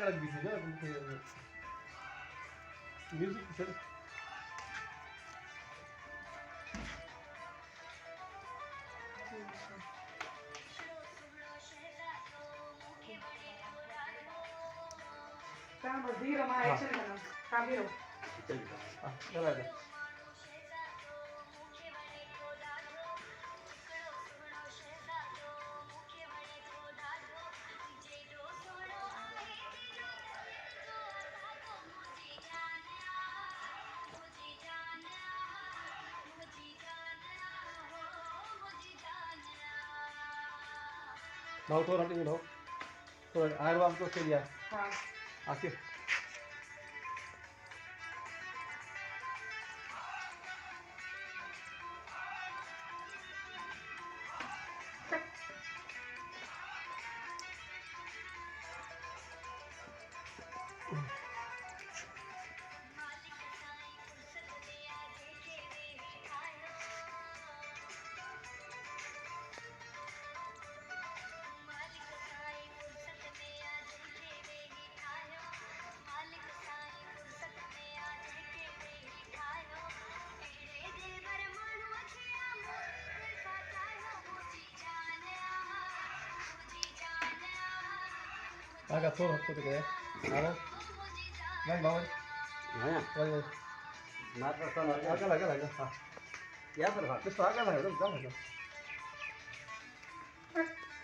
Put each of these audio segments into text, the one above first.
कड़क भी थी ना म्यूजिक सर काम धीरे माया चल ना काम धीरे चला जा भाऊ तो रंटी भाऊ तो आयरवा हमको से लिया हाँ आके आगा थोड़ा तो के आओ नहीं बाबू नया नहीं मात्र सन आगा लगा हां या पर भाग तो आगा लगा तो जा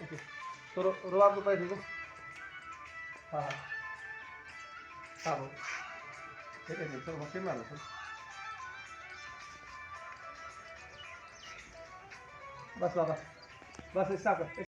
ओके तो रो आपको पैसे दो हां हां हां वो ठीक है चलो मशीन मार लो बस बाबा बस स्टॉप